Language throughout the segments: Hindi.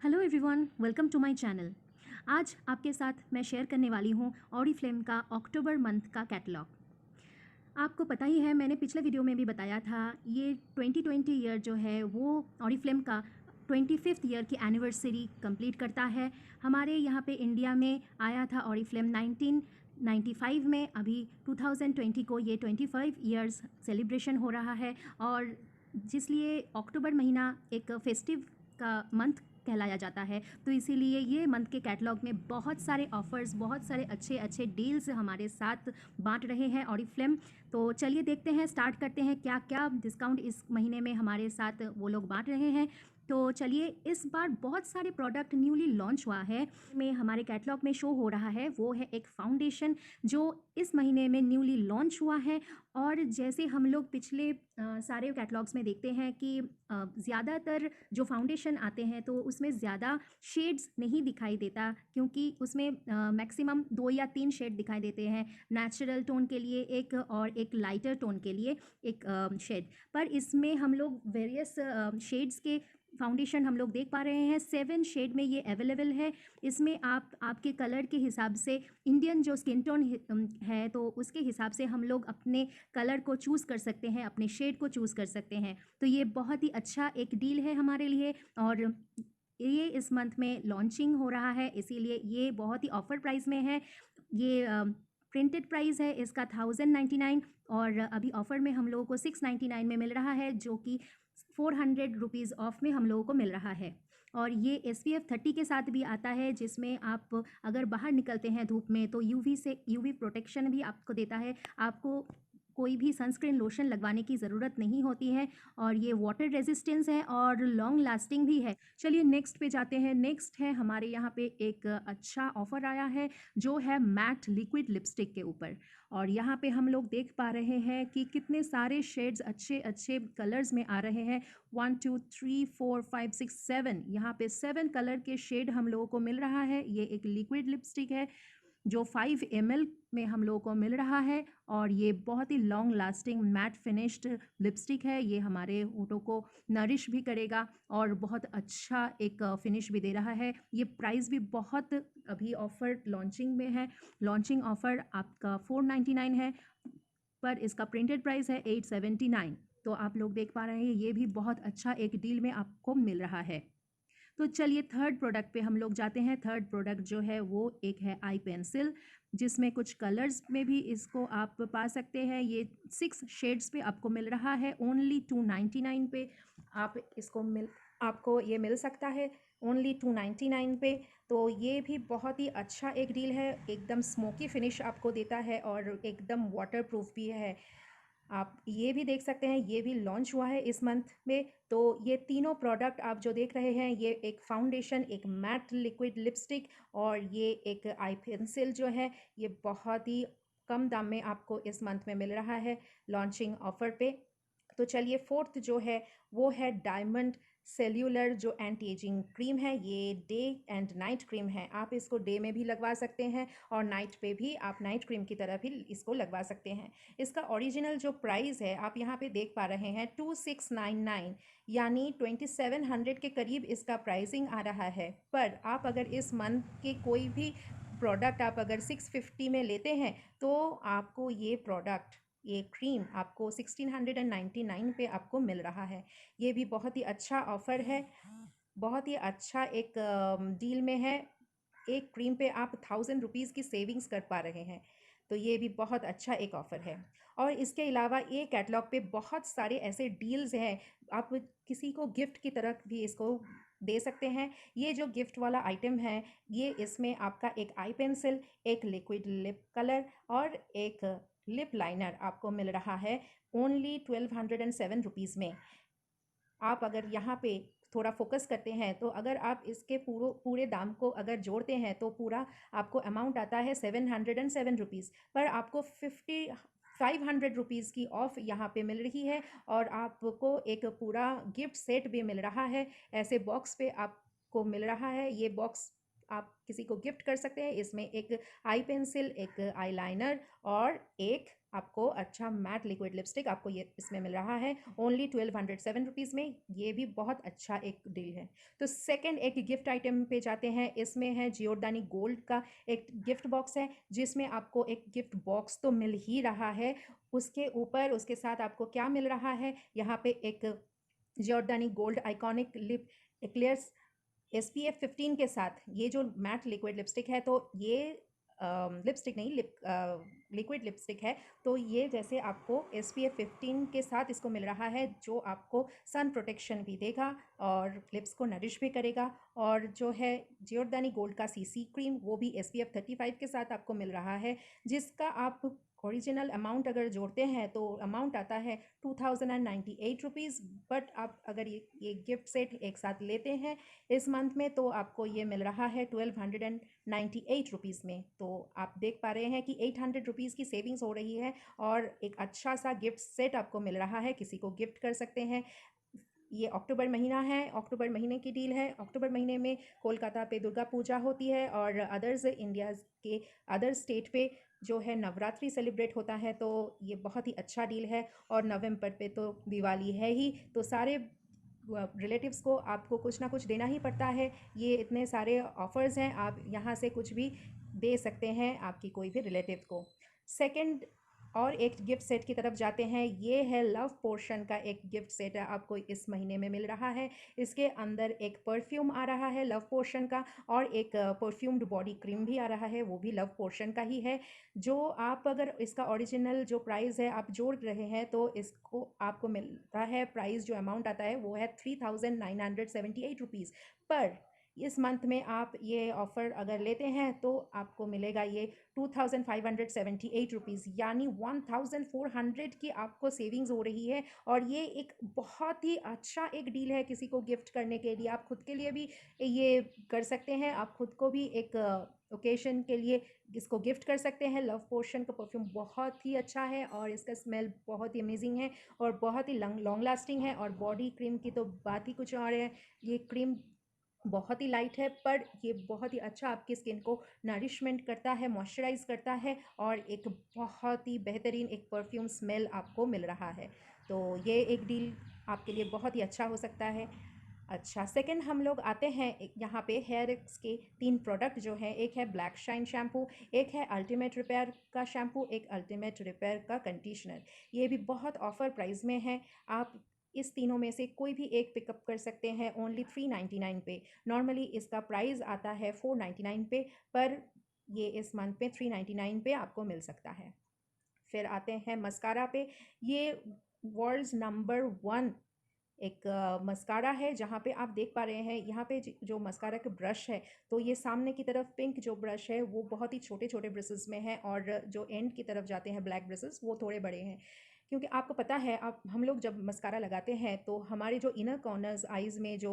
Hello everyone, welcome to my channel. आज आपके साथ मैं शेयर करने वाली हूँ ऑरिफ्लेम का अक्टूबर मंथ का कैटलॉग। आपको पता ही है, मैंने पिछले वीडियो में भी बताया था, ये 2020 ईयर जो है वो ऑरिफ्लेम का 25th ईयर की एनिवर्सरी कंप्लीट करता है। हमारे यहाँ पे इंडिया में आया था ऑरिफ्लेम 1995 में। अभी 2020 को ये 25 ईयर्स सेलिब्रेशन हो रहा है और जिसलिए अक्टूबर महीना एक फेस्टिव का मंथ कहलाया जाता है, तो इसीलिए ये मंथ के कैटलॉग में बहुत सारे ऑफ़र्स, बहुत सारे अच्छे अच्छे डील्स हमारे साथ बांट रहे हैं ऑरिफ्लेम। तो चलिए देखते हैं, स्टार्ट करते हैं क्या क्या डिस्काउंट इस महीने में हमारे साथ वो लोग बांट रहे हैं। तो चलिए, इस बार बहुत सारे प्रोडक्ट न्यूली लॉन्च हुआ है में हमारे कैटलॉग में शो हो रहा है। वो है एक फाउंडेशन जो इस महीने में न्यूली लॉन्च हुआ है। और जैसे हम लोग पिछले सारे कैटलॉग्स में देखते हैं कि ज़्यादातर जो फाउंडेशन आते हैं तो उसमें ज़्यादा शेड्स नहीं दिखाई देता, क्योंकि उसमें मैक्सिमम 2 या 3 शेड दिखाई देते हैं, नेचुरल टोन के लिए एक और एक लाइटर टोन के लिए एक शेड। पर इसमें हम लोग वेरियस शेड्स के फाउंडेशन हम लोग देख पा रहे हैं। 7 शेड में ये अवेलेबल है। इसमें आप आपके कलर के हिसाब से, इंडियन जो स्किन टोन है तो उसके हिसाब से हम लोग अपने कलर को चूज़ कर सकते हैं, अपने शेड को चूज़ कर सकते हैं। तो ये बहुत ही अच्छा एक डील है हमारे लिए और ये इस मंथ में लॉन्चिंग हो रहा है, इसीलिए ये बहुत ही ऑफर प्राइस में है। ये प्रिंटेड प्राइस है इसका 1099 और अभी ऑफ़र में हम लोगों को 699 में मिल रहा है, जो कि 400 रुपीज़ ऑफ में हम लोगों को मिल रहा है। और ये SPF 30 के साथ भी आता है, जिसमें आप अगर बाहर निकलते हैं धूप में तो यूवी प्रोटेक्शन भी आपको देता है। आपको कोई भी सनस्क्रीन लोशन लगवाने की ज़रूरत नहीं होती है और ये वाटर रेजिस्टेंस है और लॉन्ग लास्टिंग भी है। चलिए नेक्स्ट पे जाते हैं। नेक्स्ट है हमारे यहाँ पे एक अच्छा ऑफ़र आया है जो है मैट लिक्विड लिपस्टिक के ऊपर। और यहाँ पे हम लोग देख पा रहे हैं कि कितने सारे शेड्स अच्छे अच्छे कलर्स में आ रहे हैं। 1 2 3 4 5 6 7, यहाँ पे 7 कलर के शेड हम लोगों को मिल रहा है। ये एक लिक्विड लिपस्टिक है जो 5 ml में हम लोगों को मिल रहा है और ये बहुत ही long lasting matte finished lipstick है। ये हमारे होठों को नरिश भी करेगा और बहुत अच्छा एक फिनिश भी दे रहा है। ये प्राइस भी बहुत अभी ऑफ़र लॉन्चिंग में है। लॉन्चिंग ऑफ़र आपका 499 है, पर इसका प्रिंटेड प्राइस है 879। तो आप लोग देख पा रहे हैं, ये भी बहुत अच्छा एक डील में आपको मिल रहा है। तो चलिए थर्ड प्रोडक्ट पे हम लोग जाते हैं। थर्ड प्रोडक्ट जो है वो एक है आई पेंसिल, जिसमें कुछ कलर्स में भी इसको आप पा सकते हैं। ये 6 शेड्स पे आपको मिल रहा है ओनली 299 पे। आपको ये मिल सकता है ओनली 299 पे। तो ये भी बहुत ही अच्छा एक डील है, एकदम स्मोकी फिनिश आपको देता है और एकदम वाटर प्रूफ भी है। आप ये भी देख सकते हैं, ये भी लॉन्च हुआ है इस मंथ में। तो ये तीनों प्रोडक्ट आप जो देख रहे हैं, ये एक फाउंडेशन, एक मैट लिक्विड लिपस्टिक और ये एक आई पेंसिल जो है, ये बहुत ही कम दाम में आपको इस मंथ में मिल रहा है लॉन्चिंग ऑफर पे। तो चलिए फोर्थ जो है वो है डायमंड सेल्यूलर जो एंटी एजिंग क्रीम है। ये डे एंड नाइट क्रीम है। आप इसको डे में भी लगवा सकते हैं और नाइट पे भी आप नाइट क्रीम की तरह भी इसको लगवा सकते हैं। इसका ओरिजिनल जो प्राइस है आप यहाँ पे देख पा रहे हैं 2699, यानी 2700 के करीब इसका प्राइसिंग आ रहा है। पर आप अगर इस मंथ के कोई भी प्रोडक्ट आप अगर 650 में लेते हैं तो आपको ये प्रोडक्ट, ये क्रीम आपको 1699 पे आपको मिल रहा है। ये भी बहुत ही अच्छा ऑफ़र है, बहुत ही अच्छा एक डील में है। एक क्रीम पे आप 1000 रुपीज़ की सेविंग्स कर पा रहे हैं। तो ये भी बहुत अच्छा एक ऑफ़र है। और इसके अलावा ये कैटलॉग पे बहुत सारे ऐसे डील्स हैं, आप किसी को गिफ्ट की तरह भी इसको दे सकते हैं। ये जो गिफ्ट वाला आइटम है, ये इसमें आपका एक आई पेंसिल, एक लिक्विड लिप कलर और एक लिप लाइनर आपको मिल रहा है ओनली 1207 रुपीज़ में। आप अगर यहाँ पे थोड़ा फोकस करते हैं तो अगर आप इसके पूरे दाम को अगर जोड़ते हैं तो पूरा आपको अमाउंट आता है 707 रुपीज़। पर आपको 500 रुपीज़ की ऑफ यहाँ पे मिल रही है और आपको एक पूरा गिफ्ट सेट भी मिल रहा है। ऐसे बॉक्स पे आपको मिल रहा है। ये बॉक्स आप किसी को गिफ्ट कर सकते हैं। इसमें एक आई पेंसिल, एक आईलाइनर और एक आपको अच्छा मैट लिक्विड लिपस्टिक आपको ये इसमें मिल रहा है ओनली 1207 रुपीज़ में। ये भी बहुत अच्छा एक डील है। तो सेकंड एक गिफ्ट आइटम पे जाते हैं। इसमें है जियोदानी गोल्ड का एक गिफ्ट बॉक्स है, जिसमें आपको एक गिफ्ट बॉक्स तो मिल ही रहा है, उसके ऊपर उसके साथ आपको क्या मिल रहा है, यहाँ पे एक Giordani gold iconic lip eclairs SPF 15 के साथ ये जो मैट लिक्विड लिपस्टिक है, तो ये लिपस्टिक नहीं लिक्विड लिपस्टिक है। तो ये जैसे आपको SPF 15 के साथ इसको मिल रहा है, जो आपको सन प्रोटेक्शन भी देगा और लिप्स को नरिश भी करेगा। और जो है जियोदानी गोल्ड का CC क्रीम, वो भी SPF 35 के साथ आपको मिल रहा है, जिसका आप ओरिजिनल अमाउंट अगर जोड़ते हैं तो अमाउंट आता है 2098 रुपीज़। बट आप अगर ये गिफ्ट सेट एक साथ लेते हैं इस मंथ में, तो आपको ये मिल रहा है 1298 रुपीज़ में। तो आप देख पा रहे हैं कि 800 रुपीज़ की सेविंग्स हो रही है और एक अच्छा सा गिफ्ट सेट आपको मिल रहा है, किसी को गिफ्ट कर सकते हैं। ये अक्टूबर महीना है, अक्टूबर महीने की डील है। अक्टूबर महीने में कोलकाता पे दुर्गा पूजा होती है और अदर्स इंडिया के अदर स्टेट पे जो है नवरात्रि सेलिब्रेट होता है, तो ये बहुत ही अच्छा डील है। और नवंबर पे तो दिवाली है ही, तो सारे रिलेटिव्स को आपको कुछ ना कुछ देना ही पड़ता है। ये इतने सारे ऑफर्स हैं, आप यहाँ से कुछ भी दे सकते हैं आपकी कोई भी रिलेटिव को। सेकंड और एक गिफ्ट सेट की तरफ जाते हैं। ये है लव पोर्शन का एक गिफ्ट सेट है, आपको इस महीने में मिल रहा है। इसके अंदर एक परफ्यूम आ रहा है लव पोर्शन का, और एक परफ्यूम्ड बॉडी क्रीम भी आ रहा है, वो भी लव पोर्शन का ही है। जो आप अगर इसका ओरिजिनल जो प्राइस है आप जोड़ रहे हैं, तो इसको आपको मिलता है, प्राइस जो अमाउंट आता है वो है 3978 रुपीज़। पर इस मंथ में आप ये ऑफ़र अगर लेते हैं तो आपको मिलेगा ये 2578 रुपीज़, यानी 1400 की आपको सेविंग्स हो रही है। और ये एक बहुत ही अच्छा एक डील है किसी को गिफ्ट करने के लिए। आप खुद के लिए भी ये कर सकते हैं, आप खुद को भी एक ओकेशन के लिए इसको गिफ्ट कर सकते हैं। लव पोर्शन का परफ्यूम बहुत ही अच्छा है और इसका स्मेल बहुत ही अमेजिंग है और बहुत ही लॉन्ग लास्टिंग है। और बॉडी क्रीम की तो बात ही कुछ और है। ये क्रीम बहुत ही लाइट है, पर ये बहुत ही अच्छा आपकी स्किन को नरिशमेंट करता है, मॉइस्चराइज करता है, और एक बहुत ही बेहतरीन एक परफ्यूम स्मेल आपको मिल रहा है। तो ये एक डील आपके लिए बहुत ही अच्छा हो सकता है। अच्छा, सेकंड हम लोग आते हैं यहाँ पे हेयर एक्स के 3 प्रोडक्ट जो हैं। एक है ब्लैक शाइन शैम्पू, एक है अल्टीमेट रिपेयर का शैम्पू, एक अल्टीमेट रिपेयर का कंडीशनर। ये भी बहुत ऑफर प्राइस में है। आप इस तीनों में से कोई भी एक पिकअप कर सकते हैं ओनली 399 पे। नॉर्मली इसका प्राइस आता है 499 पे, पर ये इस मंथ में 399 पे आपको मिल सकता है। फिर आते हैं मस्कारा पे। ये वर्ल्ड्स नंबर 1 एक मस्कारा है, जहाँ पे आप देख पा रहे हैं यहाँ पे जो मस्कारा का ब्रश है, तो ये सामने की तरफ पिंक जो ब्रश है वो बहुत ही छोटे छोटे ब्रशेस में है, और जो एंड की तरफ जाते हैं ब्लैक ब्रशेस वो थोड़े बड़े हैं। क्योंकि आपको पता है, आप हम लोग जब मस्कारा लगाते हैं तो हमारे जो इनर कॉर्नर्स आइज़ में जो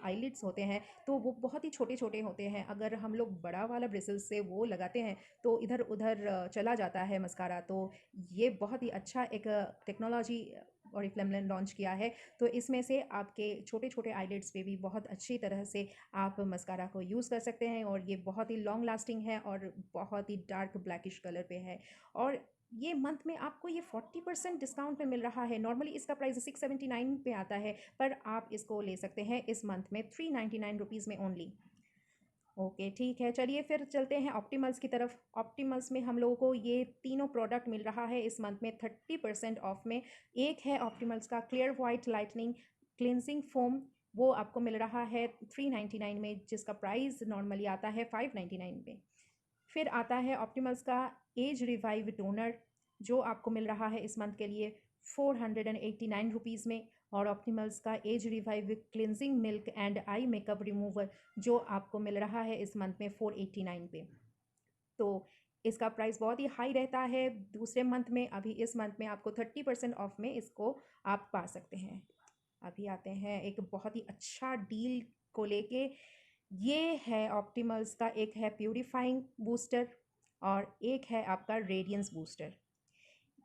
आईलिड्स होते हैं, तो वो बहुत ही छोटे छोटे होते हैं। अगर हम लोग बड़ा वाला ब्रिसल्स से वो लगाते हैं तो इधर उधर चला जाता है मस्कारा। तो ये बहुत ही अच्छा एक टेक्नोलॉजी ऑरिफ्लेम ने लॉन्च किया है। तो इसमें से आपके छोटे छोटे आईलिड्स पे भी बहुत अच्छी तरह से आप मस्कारा को यूज़ कर सकते हैं, और ये बहुत ही लॉन्ग लास्टिंग है और बहुत ही डार्क ब्लैकिश कलर पे है। और ये मंथ में आपको ये 40% डिस्काउंट पे मिल रहा है। नॉर्मली इसका प्राइस 679 पे आता है, पर आप इसको ले सकते हैं इस मंथ में 399 रुपीज़ में ओनली। ओके, ठीक है, चलिए फिर चलते हैं ऑप्टिमल्स की तरफ। ऑप्टिमल्स में हम लोगों को ये तीनों प्रोडक्ट मिल रहा है इस मंथ में 30% ऑफ में। एक है ऑप्टिमल्स का clear white lightning cleansing foam, वो आपको मिल रहा है 399 में, जिसका प्राइस नॉर्मली आता है 599 में। फिर आता है ऑप्टिमल्स का एज रिवाइव टोनर, जो आपको मिल रहा है इस मंथ के लिए 489 रुपीज़ में। और ऑप्टिमल्स का Age Revive cleansing milk and eye makeup remover, जो आपको मिल रहा है इस मंथ में 489 पे। तो इसका प्राइस बहुत ही हाई रहता है दूसरे मंथ में, अभी इस मंथ में आपको 30% ऑफ में इसको आप पा सकते हैं। अभी आते हैं एक बहुत ही अच्छा डील को लेके। ये है ऑप्टिमल्स का, एक है प्यूरिफाइंग बूस्टर और एक है आपका रेडियंस बूस्टर।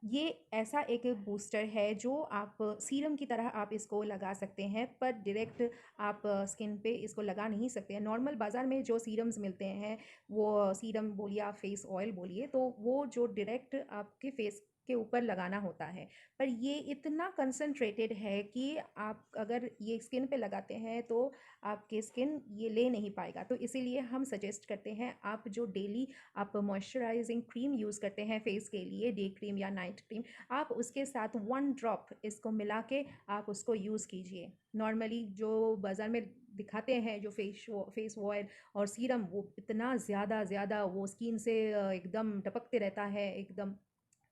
ये ऐसा एक बूस्टर है जो आप सीरम की तरह आप इसको लगा सकते हैं, पर डायरेक्ट आप स्किन पे इसको लगा नहीं सकते हैं। नॉर्मल बाज़ार में जो सीरम्स मिलते हैं, वो सीरम बोलिए आप फेस ऑयल बोलिए, तो वो जो डायरेक्ट आपके फेस के ऊपर लगाना होता है। पर ये इतना कंसंट्रेटेड है कि आप अगर ये स्किन पे लगाते हैं तो आपकी स्किन ये ले नहीं पाएगा। तो इसीलिए हम सजेस्ट करते हैं आप जो डेली आप मॉइस्चराइजिंग क्रीम यूज़ करते हैं फेस के लिए, डे क्रीम या नाइट क्रीम, आप उसके साथ 1 ड्रॉप इसको मिला के आप उसको यूज़ कीजिए। नॉर्मली जो बाज़ार में दिखाते हैं जो फेस ऑयल और सीरम, वो इतना ज़्यादा वो स्किन से एकदम टपकते रहता है एकदम,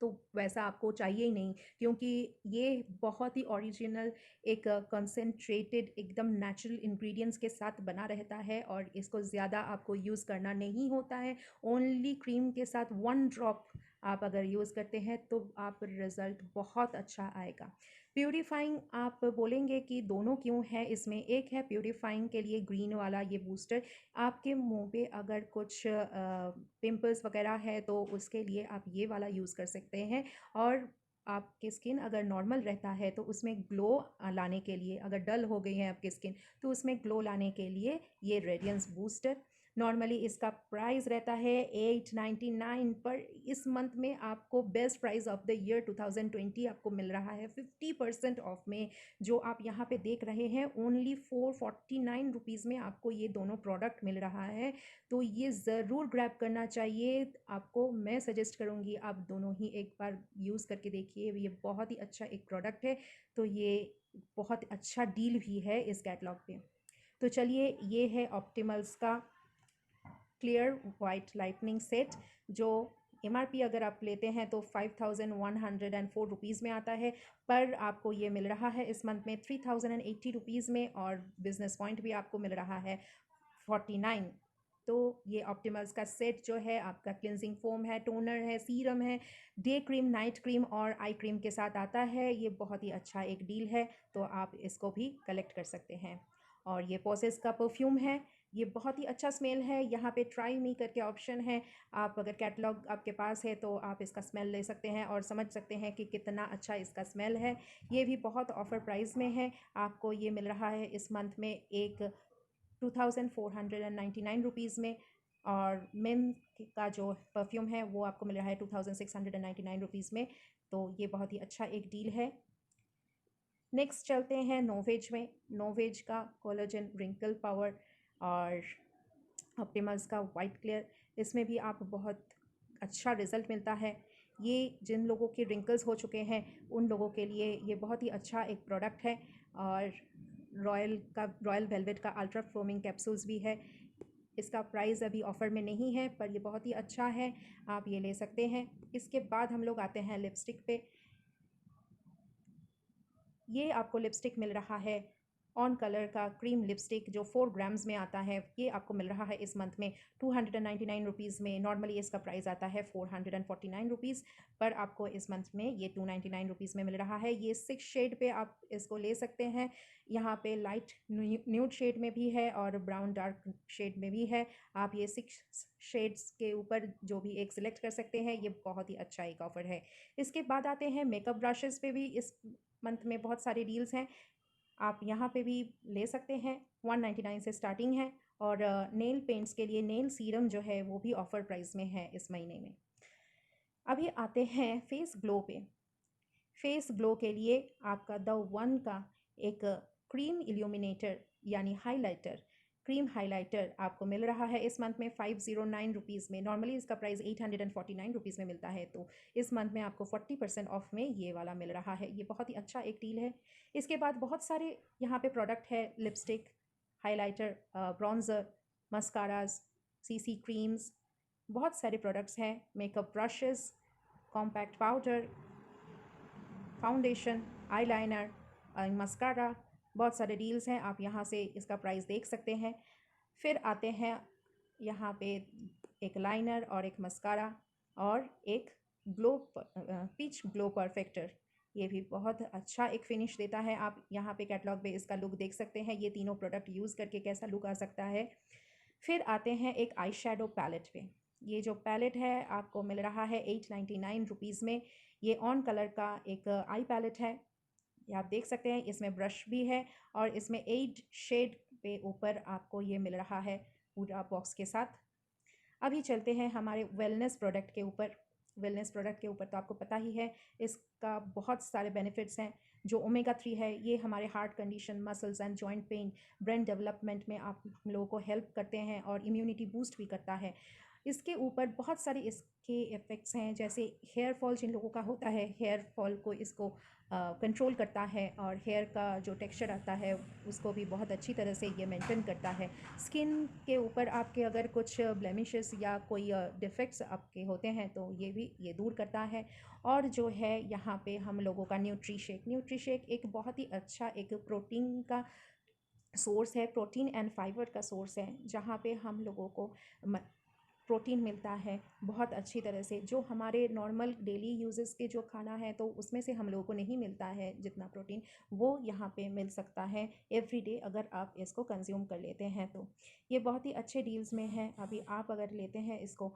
तो वैसा आपको चाहिए ही नहीं, क्योंकि ये बहुत ही ओरिजिनल एक कंसंट्रेटेड एकदम नेचुरल इंग्रेडिएंट्स के साथ बना रहता है और इसको ज़्यादा आपको यूज़ करना नहीं होता है। ओनली क्रीम के साथ 1 ड्रॉप आप अगर यूज़ करते हैं तो आप रिज़ल्ट बहुत अच्छा आएगा। प्यूरीफाइंग आप बोलेंगे कि दोनों क्यों है इसमें? एक है प्यूरीफाइंग के लिए ग्रीन वाला ये बूस्टर, आपके मुँह पे अगर कुछ पिंपल्स वगैरह है तो उसके लिए आप ये वाला यूज़ कर सकते हैं। और आपकी स्किन अगर नॉर्मल रहता है तो उसमें ग्लो लाने के लिए, अगर डल हो गई है आपकी स्किन तो उसमें ग्लो लाने के लिए ये रेडियंस बूस्टर। नॉर्मली इसका प्राइस रहता है 899, पर इस मंथ में आपको best price of the year 2020 आपको मिल रहा है 50% ऑफ में। जो आप यहाँ पे देख रहे हैं ओनली 449 रुपीज़ में आपको ये दोनों प्रोडक्ट मिल रहा है। तो ये ज़रूर ग्रैब करना चाहिए आपको। मैं सजेस्ट करूँगी आप दोनों ही एक बार यूज़ करके देखिए, ये बहुत ही अच्छा एक प्रोडक्ट है। तो ये बहुत अच्छा डील भी है इस कैटलॉग पे। तो चलिए, ये है ऑप्टिमल्स का क्लियर वाइट लाइटनिंग सेट, जो एमआरपी अगर आप लेते हैं तो 5104 रुपीज़ में आता है, पर आपको ये मिल रहा है इस मंथ में 3080 रुपीज़ में, और बिजनेस पॉइंट भी आपको मिल रहा है 49। तो ये ऑप्टिमल्स का सेट जो है आपका क्लिनजिंग फोम है, टोनर है, सीरम है, डे क्रीम, नाइट क्रीम और आई क्रीम के साथ आता है। ये बहुत ही अच्छा एक डील है, तो आप इसको भी कलेक्ट कर सकते हैं। और ये पोसेस का परफ्यूम है, ये बहुत ही अच्छा स्मेल है। यहाँ पे ट्राई मी करके ऑप्शन है, आप अगर कैटलॉग आपके पास है तो आप इसका स्मेल ले सकते हैं और समझ सकते हैं कि कितना अच्छा इसका स्मेल है। ये भी बहुत ऑफ़र प्राइस में है, आपको ये मिल रहा है इस मंथ में एक 2499 रुपीज़ में। और मेन का जो परफ्यूम है वो आपको मिल रहा है 2699 रुपीज़ में। तो ये बहुत ही अच्छा एक डील है। नेक्स्ट चलते हैं नोवेज में। नोवेज का कोलाजन रिंकल पावर और ऑप्टिमल्स का वाइट क्लियर, इसमें भी आप बहुत अच्छा रिज़ल्ट मिलता है। ये जिन लोगों के रिंकल्स हो चुके हैं उन लोगों के लिए ये बहुत ही अच्छा एक प्रोडक्ट है। और रॉयल वेलवेट का अल्ट्रा फोमिंग कैप्सूल्स भी है। इसका प्राइस अभी ऑफ़र में नहीं है, पर ये बहुत ही अच्छा है, आप ये ले सकते हैं। इसके बाद हम लोग आते हैं लिपस्टिक पे। ये आपको लिपस्टिक मिल रहा है ऑन कलर का क्रीम लिपस्टिक, जो 4 ग्राम्स में आता है। ये आपको मिल रहा है इस मंथ में 299 रुपीज़ में। नॉर्मली इसका प्राइस आता है 449 रुपीज़, पर आपको इस मंथ में ये 299 रुपीज़ में मिल रहा है। ये 6 शेड पे आप इसको ले सकते हैं। यहाँ पे लाइट न्यूड शेड में भी है और ब्राउन डार्क शेड में भी है। आप ये 6 शेड्स के ऊपर जो भी एक सिलेक्ट कर सकते हैं। ये बहुत ही अच्छा एक ऑफ़र है। इसके बाद आते हैं मेकअप ब्रशेज़ पे भी इस मंथ में बहुत सारे डील्स हैं, आप यहाँ पे भी ले सकते हैं। 199 से स्टार्टिंग है। और नेल पेंट्स के लिए नेल सीरम जो है वो भी ऑफ़र प्राइस में है इस महीने में। अभी आते हैं फेस ग्लो पे। फेस ग्लो के लिए आपका द वन का एक क्रीम इल्यूमिनेटर यानी हाइलाइटर, क्रीम हाइलाइटर आपको मिल रहा है इस मंथ में 509 रुपीज़ में। नॉर्मली इसका प्राइस 849 रुपीज़ में मिलता है, तो इस मंथ में आपको 40% ऑफ में ये वाला मिल रहा है। ये बहुत ही अच्छा एक डील है। इसके बाद बहुत सारे यहाँ पे प्रोडक्ट है, lipstick, highlighter, bronzer, mascaras, CC creams, बहुत सारे प्रोडक्ट्स हैं। Makeup brushes, compact powder, foundation, eyeliner, mascara, बहुत सारे डील्स हैं, आप यहाँ से इसका प्राइस देख सकते हैं। फिर आते हैं यहाँ पे एक लाइनर और एक मस्कारा और एक पीच ग्लो परफेक्टर। ये भी बहुत अच्छा एक फिनिश देता है। आप यहाँ पे कैटलॉग पे इसका लुक देख सकते हैं, ये तीनों प्रोडक्ट यूज़ करके कैसा लुक आ सकता है। फिर आते हैं एक आई शेडो पैलेट पे। ये जो पैलेट है आपको मिल रहा है 899 रुपीज़ में। ये ऑन कलर का एक आई पैलेट है। ये आप देख सकते हैं, इसमें ब्रश भी है और इसमें 8 शेड पे ऊपर आपको ये मिल रहा है पूरा बॉक्स के साथ। अभी चलते हैं हमारे वेलनेस प्रोडक्ट के ऊपर। वेलनेस प्रोडक्ट के ऊपर तो आपको पता ही है, इसका बहुत सारे बेनिफिट्स हैं। जो ओमेगा 3 है, ये हमारे heart condition, muscles and joint pain, brain development में आप हम लोगों को हेल्प करते हैं और इम्यूनिटी बूस्ट भी करता है। इसके ऊपर बहुत सारे इसके इफ़ेक्ट्स हैं, जैसे हेयर फॉल जिन लोगों का होता है, हेयर फॉल को इसको कंट्रोल करता है और हेयर का जो टेक्सचर आता है उसको भी बहुत अच्छी तरह से ये मेंटेन करता है। स्किन के ऊपर आपके अगर कुछ ब्लेमिशेस या कोई डिफेक्ट्स आपके होते हैं तो ये दूर करता है। और जो है यहाँ पे हम लोगों का न्यूट्री शेक एक बहुत ही अच्छा एक प्रोटीन का सोर्स है, प्रोटीन एंड फाइबर का सोर्स है, जहाँ पे हम लोगों को प्रोटीन मिलता है बहुत अच्छी तरह से। जो हमारे नॉर्मल डेली यूजेस के जो खाना है तो उसमें से हम लोगों को नहीं मिलता है जितना प्रोटीन, वो यहाँ पे मिल सकता है एवरी डे अगर आप इसको कंज्यूम कर लेते हैं तो। ये बहुत ही अच्छे डील्स में है। अभी आप अगर लेते हैं इसको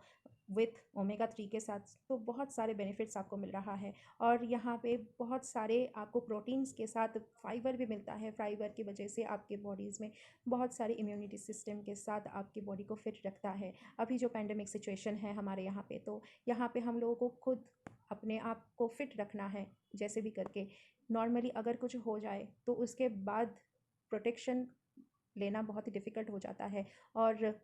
विथ ओमेगा 3 के साथ तो बहुत सारे बेनिफिट्स आपको मिल रहा है। और यहाँ पे बहुत सारे आपको प्रोटीन्स के साथ फाइबर भी मिलता है। फाइबर की वजह से आपके बॉडीज़ में बहुत सारे इम्यूनिटी सिस्टम के साथ आपकी बॉडी को फिट रखता है। अभी जो पैंडेमिक सिचुएशन है हमारे यहाँ पे, तो यहाँ पे हम लोगों को खुद अपने आप को फिट रखना है जैसे भी करके। नॉर्मली अगर कुछ हो जाए तो उसके बाद प्रोटेक्शन लेना बहुत ही डिफ़िकल्ट हो जाता है और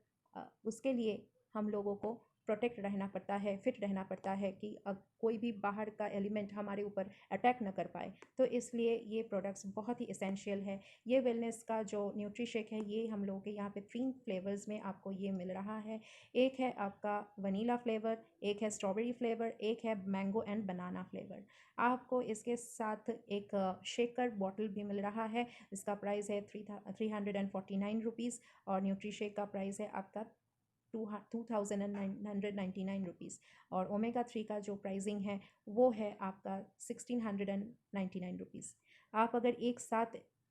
उसके लिए हम लोगों को प्रोटेक्ट रहना पड़ता है, फिट रहना पड़ता है कि अब कोई भी बाहर का एलिमेंट हमारे ऊपर अटैक न कर पाए। तो इसलिए ये प्रोडक्ट्स बहुत ही एसेंशियल है। ये वेलनेस का जो न्यूट्री शेक है, ये हम लोगों के यहाँ पे 3 फ्लेवर्स में आपको ये मिल रहा है। एक है आपका वनीला फ्लेवर, एक है स्ट्रॉबेरी फ्लेवर, एक है मैंगो एंड बनाना फ्लेवर। आपको इसके साथ एक शेकर बॉटल भी मिल रहा है। इसका प्राइस है 349 रुपीज़ और न्यूट्री शेक का प्राइस है आपका 2999 रुपीज़। और ओमेगा 3 का जो प्राइसिंग है वो है आपका 1699 रुपीज़। आप अगर एक साथ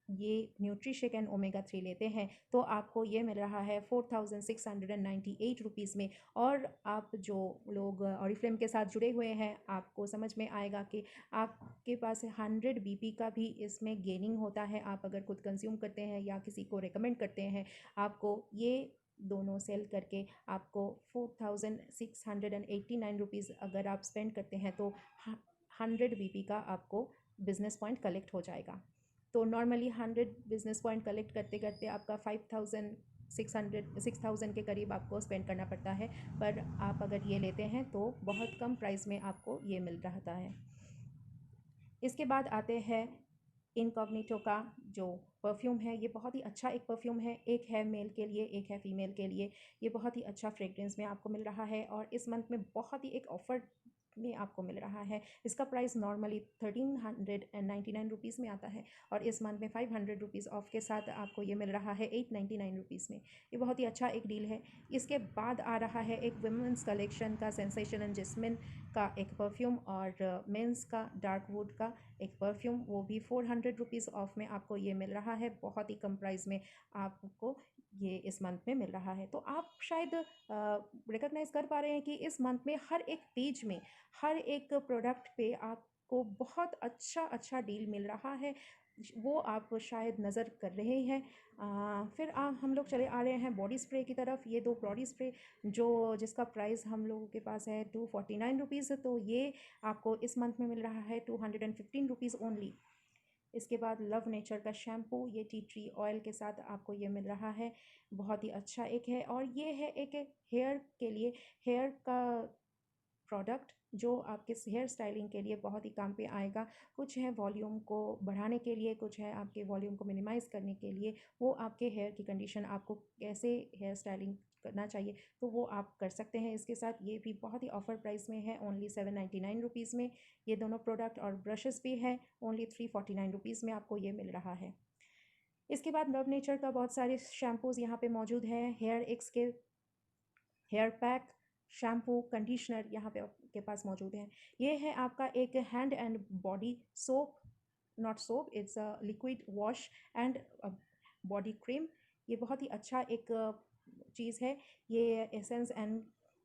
ये न्यूट्री शेक एंड ओमेगा 3 लेते हैं तो आपको ये मिल रहा है 4698 रुपीज़ में। और आप जो लोग ऑरिफ्लेम के साथ जुड़े हुए हैं, आपको समझ में आएगा कि आपके पास 100 बीपी का भी इसमें गेनिंग होता है। आप अगर खुद कंज्यूम करते हैं या किसी को रिकमेंड करते हैं, आपको ये दोनों सेल करके आपको 4689 रुपीज़ अगर आप स्पेंड करते हैं तो 100 बीपी का आपको बिजनेस पॉइंट कलेक्ट हो जाएगा। तो नॉर्मली 100 बिजनेस पॉइंट कलेक्ट करते करते आपका 6000 के करीब आपको स्पेंड करना पड़ता है, पर आप अगर ये लेते हैं तो बहुत कम प्राइस में आपको ये मिल रहता है। इसके बाद आते हैं इनकॉग्निटो का जो परफ्यूम है। ये बहुत ही अच्छा एक परफ्यूम है। एक है मेल के लिए, एक है फीमेल के लिए। ये बहुत ही अच्छा फ्रेग्रेंस में आपको मिल रहा है और इस मंथ में बहुत ही एक ऑफ़र में आपको मिल रहा है। इसका प्राइस नॉर्मली 1399 रुपीज़ में आता है और इस मंथ में 500 रुपीज़ ऑफ के साथ आपको ये मिल रहा है 899 रुपीज़ में। ये बहुत ही अच्छा एक डील है। इसके बाद आ रहा है एक वुमेंस कलेक्शन का सेंसेशन एंड जैस्मिन का एक परफ्यूम और मेंस का डार्क वुड का एक परफ्यूम, वो भी 400 रुपीज़ ऑफ में आपको ये मिल रहा है। बहुत ही कम प्राइस में आपको ये इस मंथ में मिल रहा है। तो आप शायद रिकॉग्नाइज़ कर पा रहे हैं कि इस मंथ में हर एक पेज में, हर एक प्रोडक्ट पे आपको बहुत अच्छा डील मिल रहा है। वो आप शायद नज़र कर रहे हैं। फिर हम लोग चले आ रहे हैं बॉडी स्प्रे की तरफ। ये 2 बॉडी स्प्रे जो जिसका प्राइस हम लोगों के पास है 249 रुपीज़, तो ये आपको इस मंथ में मिल रहा है 215 रुपीज़ ओनली। इसके बाद लव नेचर का शैम्पू, ये टी ट्री ऑयल के साथ आपको ये मिल रहा है। बहुत ही अच्छा एक है और ये है एक हेयर के लिए, हेयर का प्रोडक्ट जो आपके हेयर स्टाइलिंग के लिए बहुत ही काम पे आएगा। कुछ है वॉल्यूम को बढ़ाने के लिए, कुछ है आपके वॉल्यूम को मिनिमाइज़ करने के लिए। वो आपके हेयर की कंडीशन, आपको कैसे हेयर स्टाइलिंग करना चाहिए तो वो आप कर सकते हैं इसके साथ। ये भी बहुत ही ऑफ़र प्राइस में है, ओनली 799 रुपीज़ में ये दोनों प्रोडक्ट। और ब्रशेस भी हैं, ओनली 349 रुपीज़ में आपको ये मिल रहा है। इसके बाद लव नेचर का बहुत सारे शैम्पूज़ यहाँ पे मौजूद हैं। हेयर एक्स के हेयर पैक, शैम्पू, कंडीशनर यहाँ पे आपके पास मौजूद हैं। ये है आपका एक hand and body soap, not soap, it's a liquid wash and body cream. ये बहुत ही अच्छा एक चीज़ है। ये एसेंस एंड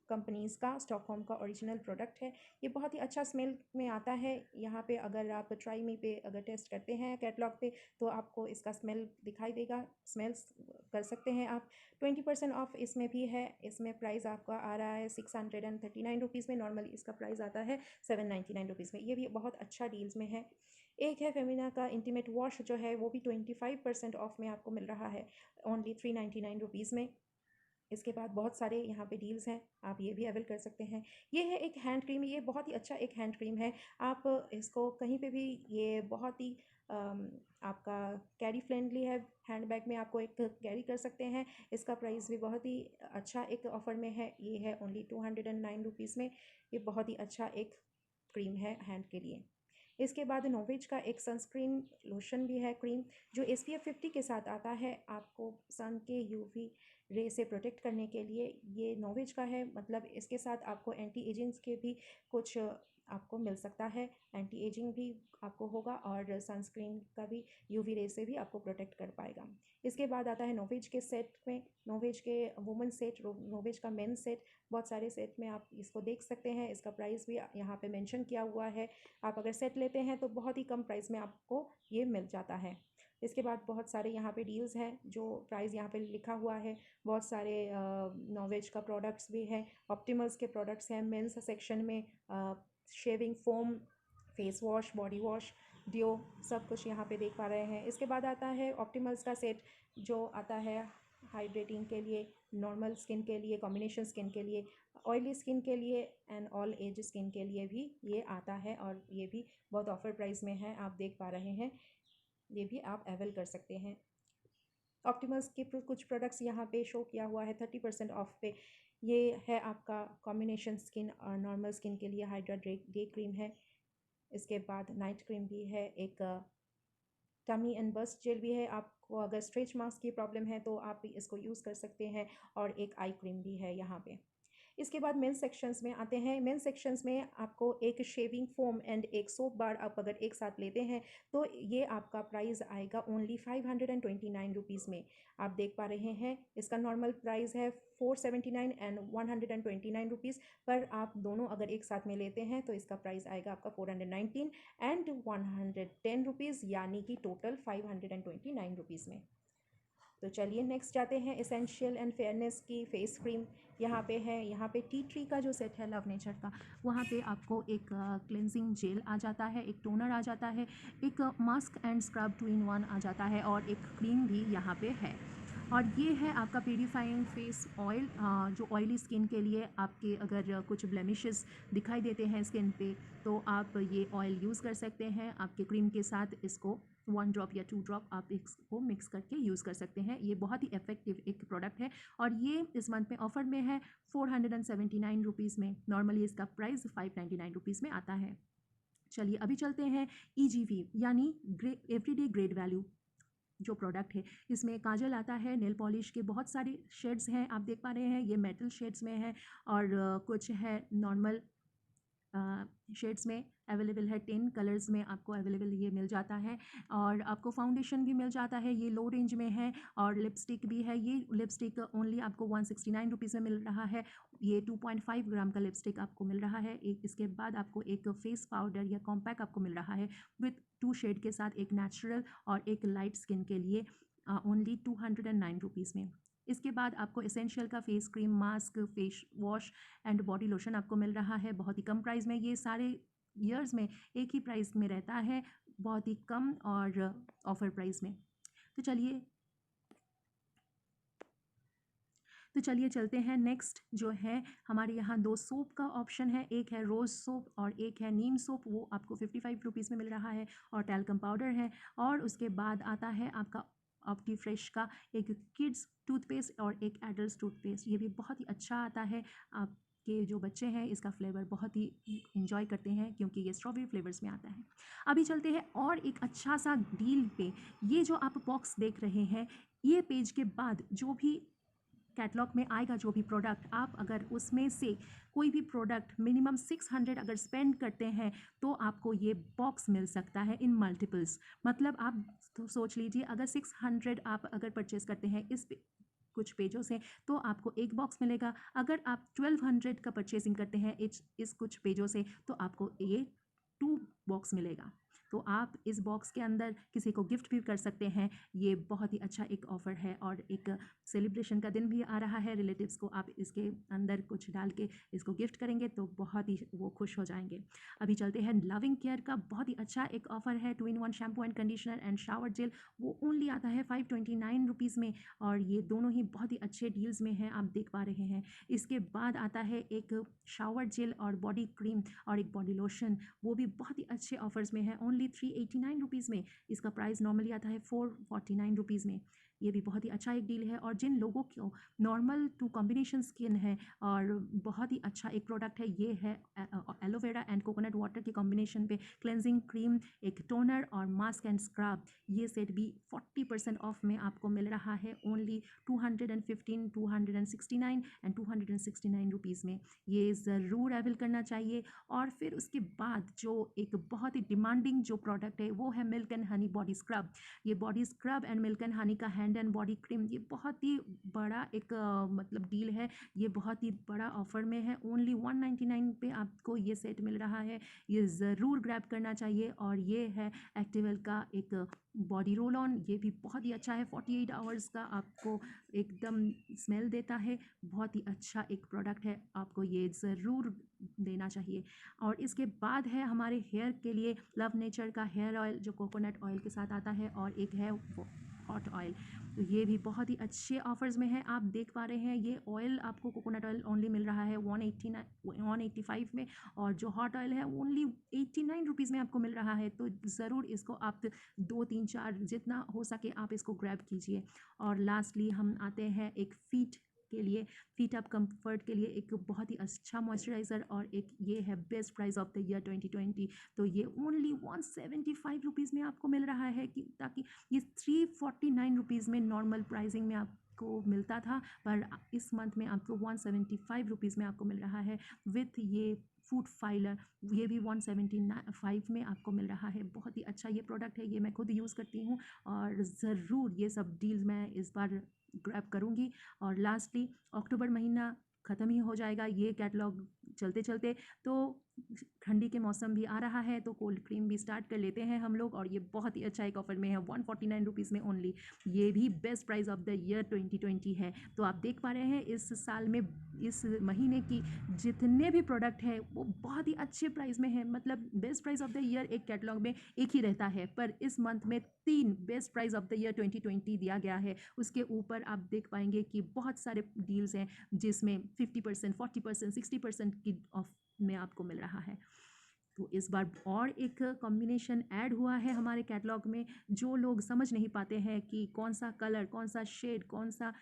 कंपनीज़ का स्टॉकहोम का ओरिजिनल प्रोडक्ट है। ये बहुत ही अच्छा स्मेल में आता है। यहाँ पे अगर आप ट्राई मी पे अगर टेस्ट करते हैं कैटलॉग पे तो आपको इसका स्मेल दिखाई देगा, स्मेल्स कर सकते हैं आप। 20% ऑफ इसमें भी है। इसमें प्राइस आपका आ रहा है 639 रुपीज़ में। नॉर्मली इसका प्राइस आता है 799 रुपीज़ में। ये भी बहुत अच्छा डील्स में है। एक है फेमिना का इंटीमेट वॉश जो है वो भी 25% ऑफ में आपको मिल रहा है, ओनली 399 रुपीज़ में। इसके बाद बहुत सारे यहाँ पे डील्स हैं, आप ये भी अवेल कर सकते हैं। ये है एक हैंड क्रीम, ये बहुत ही अच्छा एक हैंड क्रीम है। आप इसको कहीं पे भी, ये बहुत ही आपका कैरी फ्रेंडली है। हैंड बैग में आपको एक कैरी कर सकते हैं। इसका प्राइस भी बहुत ही अच्छा एक ऑफ़र में है। ये है ओनली 209 रुपीज़ में। ये बहुत ही अच्छा एक क्रीम है हैंड के लिए। इसके बाद नोवेज का एक सनस्क्रीन लोशन भी है, क्रीम, जो SPF 50 के साथ आता है आपको सन के UV रे से प्रोटेक्ट करने के लिए। ये नोवेज का है, मतलब इसके साथ आपको एंटी एजिंग्स के भी कुछ आपको मिल सकता है। एंटी एजिंग भी आपको होगा और सनस्क्रीन का भी UV रे से भी आपको प्रोटेक्ट कर पाएगा। इसके बाद आता है नोवेज के सेट में, नोवेज के वुमेन सेट, नोवेज का मेन सेट। बहुत सारे सेट में आप इसको देख सकते हैं। इसका प्राइस भी यहाँ पे मेंशन किया हुआ है। आप अगर सेट लेते हैं तो बहुत ही कम प्राइस में आपको ये मिल जाता है। इसके बाद बहुत सारे यहाँ पे डील्स हैं, जो प्राइस यहाँ पे लिखा हुआ है। बहुत सारे नॉवेज का प्रोडक्ट्स भी हैं, ऑप्टिमल्स के प्रोडक्ट्स हैं। मेंस सेक्शन में shaving foam, face wash, body wash, deo, सब कुछ यहाँ पे देख पा रहे हैं। इसके बाद आता है ऑप्टिमल्स का सेट, जो आता है हाइड्रेटिंग के लिए, नॉर्मल स्किन के लिए, कॉम्बिनेशन स्किन के लिए, ऑयली स्किन के लिए एंड ऑल एज स्किन के लिए भी ये आता है। और ये भी बहुत ऑफर प्राइस में है, आप देख पा रहे हैं। ये भी आप अवेल कर सकते हैं। ऑप्टिमल्स के कुछ प्रोडक्ट्स यहाँ पे शो किया हुआ है 30% ऑफ पे। ये है आपका कॉम्बिनेशन स्किन और नॉर्मल स्किन के लिए हाइड्रा डे क्रीम है। इसके बाद नाइट क्रीम भी है, एक टमी एंड बस्ट जेल भी है। आपको अगर स्ट्रेच मार्क्स की प्रॉब्लम है तो आप इसको यूज़ कर सकते हैं। और एक आई क्रीम भी है यहाँ पे। इसके बाद मेन सेक्शंस में आते हैं। मेन सेक्शंस में आपको एक शेविंग फोम एंड एक सोप बार आप अगर एक साथ लेते हैं तो ये आपका प्राइस आएगा ओनली 529 रुपीज़ में। आप देख पा रहे हैं इसका नॉर्मल प्राइस है 479 एंड 129 रुपीज़, पर आप दोनों अगर एक साथ में लेते हैं तो इसका प्राइस आएगा आपका 419 एंड 110 रुपीज़, यानी कि टोटल 529 रुपीज़ में। तो चलिए नेक्स्ट जाते हैं। एसेंशियल एंड फेयरनेस की फेस क्रीम यहाँ पे है। यहाँ पे टी ट्री का जो सेट है लव नेचर का, वहाँ पे आपको एक क्लेंजिंग जेल आ जाता है, एक टोनर आ जाता है, एक मास्क एंड स्क्रब 2 in 1 आ जाता है, और एक क्रीम भी यहाँ पे है। और ये है आपका प्यूरीफाइंग फेस ऑयल, जो ऑयली स्किन के लिए, आपके अगर कुछ ब्लेमिशेस दिखाई देते हैं स्किन पे तो आप ये ऑयल यूज़ कर सकते हैं। आपके क्रीम के साथ इसको 1 ड्रॉप या 2 ड्रॉप आप इसको मिक्स करके यूज़ कर सकते हैं। ये बहुत ही इफेक्टिव एक प्रोडक्ट है और ये इस मंथ में ऑफर में है 479 रुपीज़ में। नॉर्मली इसका प्राइस 599 रुपीज़ में आता है। चलिए अभी चलते हैं EGV यानी एवरीडे ग्रेड वैल्यू जो प्रोडक्ट है। इसमें काजल आता है, नेल पॉलिश के बहुत सारे शेड्स हैं, आप देख पा रहे हैं। ये मेटल शेड्स में है और कुछ है नॉर्मल शेड्स में अवेलेबल है। 10 कलर्स में आपको अवेलेबल ये मिल जाता है। और आपको फाउंडेशन भी मिल जाता है, ये लो रेंज में है। और लिपस्टिक भी है। ये लिपस्टिक ओनली आपको 169 रुपीज़ में मिल रहा है। ये 2.5 ग्राम का लिपस्टिक आपको मिल रहा है। एक इसके बाद आपको एक फेस पाउडर या कॉम्पैक्ट आपको मिल रहा है विथ 2 शेड के साथ, एक नेचुरल और एक लाइट स्किन के लिए, ओनली 209 रुपीज़ में। इसके बाद आपको एसेंशियल का face cream, mask, face wash and body lotion आपको मिल रहा है बहुत ही कम प्राइस में। ये सारे ईयर्स में एक ही प्राइस में रहता है, बहुत ही कम और ऑफर प्राइस में। तो चलिए चलते हैं। नेक्स्ट जो है हमारे यहाँ 2 सोप का ऑप्शन है, एक है रोज़ सोप और एक है नीम सोप। वो आपको 55 रुपीज़ में मिल रहा है और टैल्कम पाउडर है। और उसके बाद आता है आपका ऑप्टी फ्रेश का एक किड्स टूथपेस्ट और एक एडल्ट टूथपेस्ट। ये भी बहुत ही अच्छा आता है। आपके जो बच्चे हैं इसका फ्लेवर बहुत ही इंजॉय करते हैं क्योंकि ये स्ट्रॉबेरी फ्लेवर्स में आता है। अभी चलते हैं और एक अच्छा सा डील पे। ये जो आप बॉक्स देख रहे हैं, ये पेज के बाद जो भी कैटलॉग में आएगा, जो भी प्रोडक्ट, आप अगर उसमें से कोई भी प्रोडक्ट मिनिमम 600 अगर स्पेंड करते हैं तो आपको ये बॉक्स मिल सकता है इन मल्टीपल्स। मतलब आप तो सोच लीजिए, अगर 600 आप अगर परचेज़ करते हैं इस कुछ पेजों से, तो आपको एक बॉक्स मिलेगा। अगर आप 1200 का परचेसिंग करते हैं इस कुछ पेजों से, तो आपको ये 2 बॉक्स मिलेगा। तो आप इस बॉक्स के अंदर किसी को गिफ्ट भी कर सकते हैं। ये बहुत ही अच्छा एक ऑफ़र है और एक सेलिब्रेशन का दिन भी आ रहा है। रिलेटिव्स को आप इसके अंदर कुछ डाल के इसको गिफ्ट करेंगे तो बहुत ही वो खुश हो जाएंगे। अभी चलते हैं लविंग केयर का बहुत ही अच्छा एक ऑफ़र है। 2-in-1 shampoo and conditioner and shower gel, वो ओनली आता है 529 रुपीज़ में, और ये दोनों ही बहुत ही अच्छे डील्स में हैं, आप देख पा रहे हैं। इसके बाद आता है एक शावर जेल और बॉडी क्रीम और एक बॉडी लोशन, वो भी बहुत ही अच्छे ऑफर्स में है, ओनली 389 रुपीज़ में। इसका प्राइस नॉर्मली आता है 449 रुपीज़ में। ये भी बहुत ही अच्छा एक डील है। और जिन लोगों को नॉर्मल टू कॉम्बिनेशन स्किन है और बहुत ही अच्छा एक प्रोडक्ट है, ये है एलोवेरा एंड कोकोनट वाटर के कॉम्बिनेशन पे क्लेंजिंग क्रीम, एक टोनर और मास्क एंड स्क्रब। ये सेट भी 40% ऑफ में आपको मिल रहा है, ओनली 215, 269 एंड 269 रुपीज़ में। ये ज़रूर अवेल करना चाहिए। और फिर उसके बाद जो एक बहुत ही डिमांडिंग जो प्रोडक्ट है वो है milk and honey body scrub. ये body scrub and milk and honey का हैंड एंड बॉडी क्रीम, ये बहुत ही बड़ा एक मतलब डील है। ये बहुत ही बड़ा ऑफर में है, ओनली 199 पे आपको ये सेट मिल रहा है। ये ज़रूर ग्रैब करना चाहिए। और ये है एक्टिवेल का एक बॉडी रोल ऑन, ये भी बहुत ही अच्छा है। 48 आवर्स का आपको एकदम स्मेल देता है। बहुत ही अच्छा एक प्रोडक्ट है, आपको ये ज़रूर देना चाहिए। और इसके बाद है हमारे हेयर के लिए लव नेचर का हेयर ऑयल, जो कोकोनट ऑयल के साथ आता है, और एक है वो हॉट ऑयल। तो ये भी बहुत ही अच्छे ऑफर्स में है, आप देख पा रहे हैं। ये ऑयल आपको कोकोनट ऑयल ओनली मिल रहा है 185 में, और जो हॉट ऑयल है ओनली 89 रुपीज़ में आपको मिल रहा है। तो ज़रूर इसको आप 2-3-4 जितना हो सके आप इसको ग्रैब कीजिए। और लास्टली हम आते हैं एक फीट के लिए, फीट अप कंफर्ट के लिए एक बहुत ही अच्छा मॉइस्चराइज़र, और एक ये है best price of the year 2020। तो ये ओनली 175 रुपीज़ में आपको मिल रहा है, कि ताकि ये 349 रुपीज़ में नॉर्मल प्राइसिंग में आपको मिलता था, पर इस मंथ में आपको 175 रुपीज़ में आपको मिल रहा है विथ ये फूड फाइलर। ये भी 175 में आपको मिल रहा है। बहुत ही अच्छा ये प्रोडक्ट है, ये मैं खुद यूज़ करती हूँ, और ज़रूर ये सब डील्स मैं इस बार ग्रैब करूँगी। और लास्टली अक्टूबर महीना ख़त्म ही हो जाएगा ये कैटलॉग चलते चलते, तो ठंडी के मौसम भी आ रहा है, तो कोल्ड क्रीम भी स्टार्ट कर लेते हैं हम लोग। और ये बहुत ही अच्छा एक ऑफर में है, 149 रुपीज़ में ओनली। ये भी best price of the year 2020 है। तो आप देख पा रहे हैं इस साल में, इस महीने की जितने भी प्रोडक्ट है वो बहुत ही अच्छे प्राइस में है। मतलब best price of the year एक कैटलॉग में एक ही रहता है, पर इस मंथ में 3 best price of the year 2020 दिया गया है। उसके ऊपर आप देख पाएंगे कि बहुत सारे डील्स हैं जिसमें 50%, 40%, 60% की ऑफ में आपको मिल रहा है। तो इस बार और एक कॉम्बिनेशन ऐड हुआ है हमारे कैटलॉग में। जो लोग समझ नहीं पाते हैं कि कौन सा कलर, कौन सा शेड, कौन सा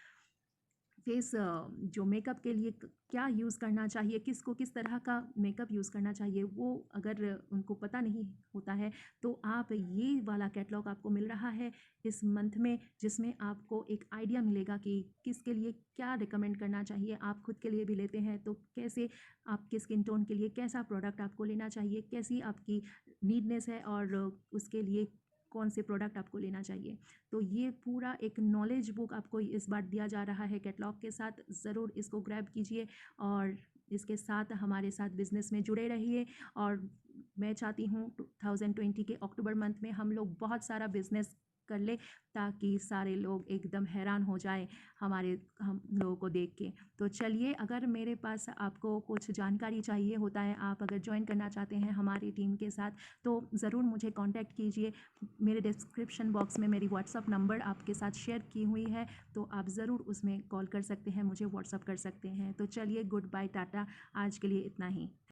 फेस जो मेकअप के लिए क्या यूज़ करना चाहिए, किसको किस तरह का मेकअप यूज़ करना चाहिए, वो अगर उनको पता नहीं होता है, तो आप ये वाला कैटलॉग आपको मिल रहा है इस मंथ में, जिसमें आपको एक आइडिया मिलेगा कि किसके लिए क्या रिकमेंड करना चाहिए। आप खुद के लिए भी लेते हैं तो कैसे आपके स्किन टोन के लिए कैसा प्रोडक्ट आपको लेना चाहिए, कैसी आपकी नीडनेस है, और उसके लिए कौन से प्रोडक्ट आपको लेना चाहिए। तो ये पूरा एक नॉलेज बुक आपको इस बार दिया जा रहा है कैटलॉग के साथ। ज़रूर इसको ग्रैब कीजिए और इसके साथ हमारे साथ बिज़नेस में जुड़े रहिए। और मैं चाहती हूँ 2020 के अक्टूबर मंथ में हम लोग बहुत सारा बिज़नेस कर ले, ताकि सारे लोग एकदम हैरान हो जाएं हम लोगों को देख के। तो चलिए, अगर मेरे पास आपको कुछ जानकारी चाहिए होता है, आप अगर ज्वाइन करना चाहते हैं हमारी टीम के साथ, तो ज़रूर मुझे कांटेक्ट कीजिए। मेरे डिस्क्रिप्शन बॉक्स में मेरी व्हाट्सअप नंबर आपके साथ शेयर की हुई है, तो आप ज़रूर उसमें कॉल कर सकते हैं, मुझे व्हाट्सअप कर सकते हैं। तो चलिए, गुड बाय, टाटा, आज के लिए इतना ही।